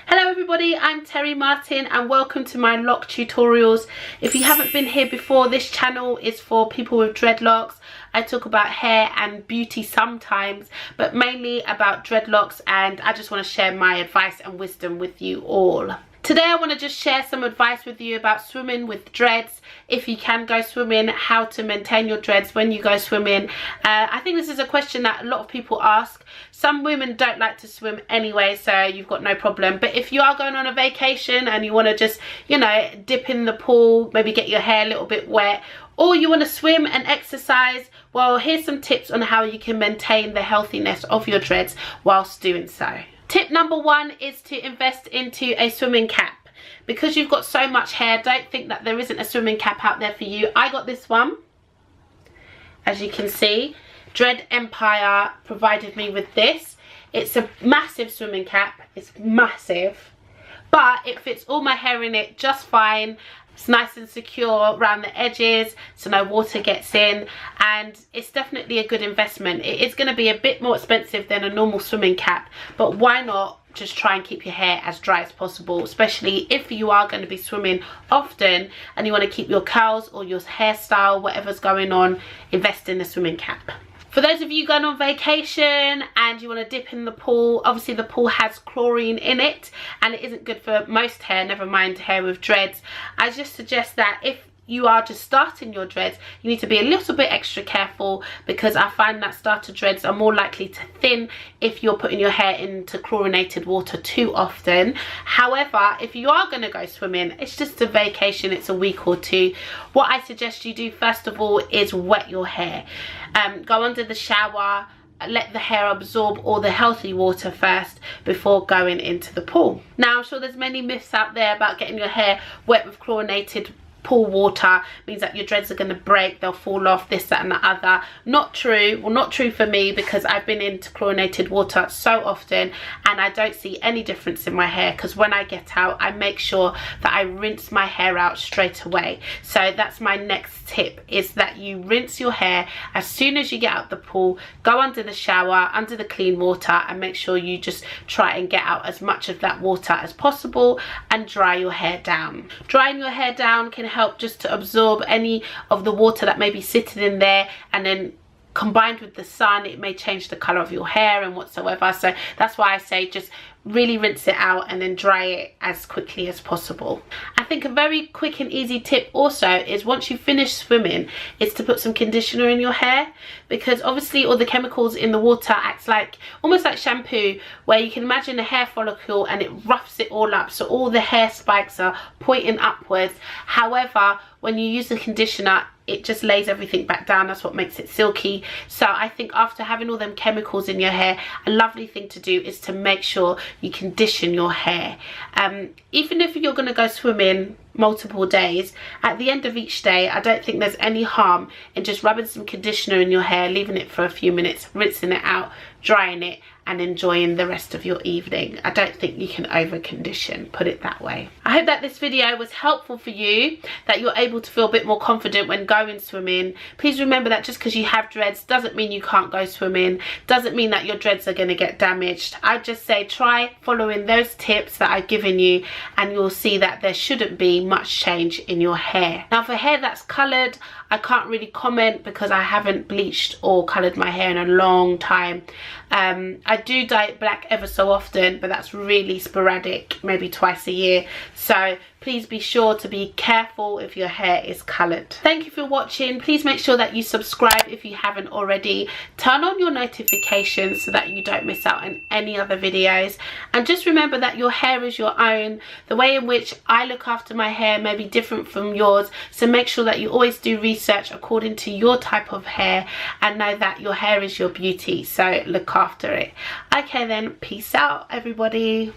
Hello everybody, I'm Terry Martin and welcome to my lock tutorials. If you haven't been here before, this channel is for people with dreadlocks. I talk about hair and beauty sometimes, but mainly about dreadlocks, and I just want to share my advice and wisdom with you all. Today I want to just share some advice with you about swimming with dreads. If you can go swimming, how to maintain your dreads when you go swimming. I think this is a question that a lot of people ask. Some women don't like to swim anyway, so you've got no problem. But if you are going on a vacation and you want to just, you know, dip in the pool, maybe get your hair a little bit wet, or you want to swim and exercise, well, here's some tips on how you can maintain the healthiness of your dreads whilst doing so. Tip number one is to invest into a swimming cap. Because you've got so much hair, don't think that there isn't a swimming cap out there for you. I got this one. As you can see, Dread Empire provided me with this. It's a massive swimming cap. It's massive. But it fits all my hair in it just fine. It's nice and secure around the edges so no water gets in, and it's definitely a good investment. It is going to be a bit more expensive than a normal swimming cap, but why not just try and keep your hair as dry as possible, especially if you are going to be swimming often and you want to keep your curls or your hairstyle, whatever's going on, invest in a swimming cap. For those of you going on vacation and you want to dip in the pool, obviously the pool has chlorine in it and it isn't good for most hair, never mind hair with dreads. I just suggest that if you are just starting your dreads, you need to be a little bit extra careful, because I find that starter dreads are more likely to thin if you're putting your hair into chlorinated water too often. However, if you are going to go swimming, it's just a vacation, it's a week or two, what I suggest you do first of all is wet your hair. Go under the shower, let the hair absorb all the healthy water first before going into the pool. Now, I'm sure there's many myths out there about getting your hair wet with chlorinated pool water means that your dreads are going to break, they'll fall off, this, that and the other. Not true. Well, not true for me, because I've been into chlorinated water so often and I don't see any difference in my hair, because when I get out I make sure that I rinse my hair out straight away. So that's my next tip, is that you rinse your hair as soon as you get out the pool. Go under the shower, under the clean water, and make sure you just try and get out as much of that water as possible and dry your hair down. Drying your hair down can help just to absorb any of the water that may be sitting in there, and then combined with the sun it may change the color of your hair and whatsoever. So that's why I say just really rinse it out and then dry it as quickly as possible. I think a very quick and easy tip also is, once you finish swimming, is to put some conditioner in your hair, because obviously all the chemicals in the water acts like almost like shampoo, where you can imagine a hair follicle and it roughs it all up, so all the hair spikes are pointing upwards. However, when you use the conditioner, it just lays everything back down. That's what makes it silky. So I think after having all them chemicals in your hair, a lovely thing to do is to make sure you condition your hair. Even if you're going to go swimming multiple days, at the end of each day, I don't think there's any harm in just rubbing some conditioner in your hair, leaving it for a few minutes, rinsing it out, drying it, and enjoying the rest of your evening. I don't think you can over condition, put it that way. I hope that this video was helpful for you, that you're able to feel a bit more confident when going swimming. Please remember that just because you have dreads doesn't mean you can't go swimming, doesn't mean that your dreads are going to get damaged. I just say try following those tips that I've given you and you'll see that there shouldn't be much change in your hair. Now, for hair that's coloured, I can't really comment because I haven't bleached or coloured my hair in a long time. I do dye it black ever so often, but that's really sporadic, maybe twice a year. So please be sure to be careful if your hair is coloured. Thank you for watching. Please make sure that you subscribe if you haven't already. Turn on your notifications so that you don't miss out on any other videos. And just remember that your hair is your own. The way in which I look after my hair may be different from yours. So make sure that you always do research according to your type of hair, and know that your hair is your beauty. So look after it. Okay then, peace out everybody.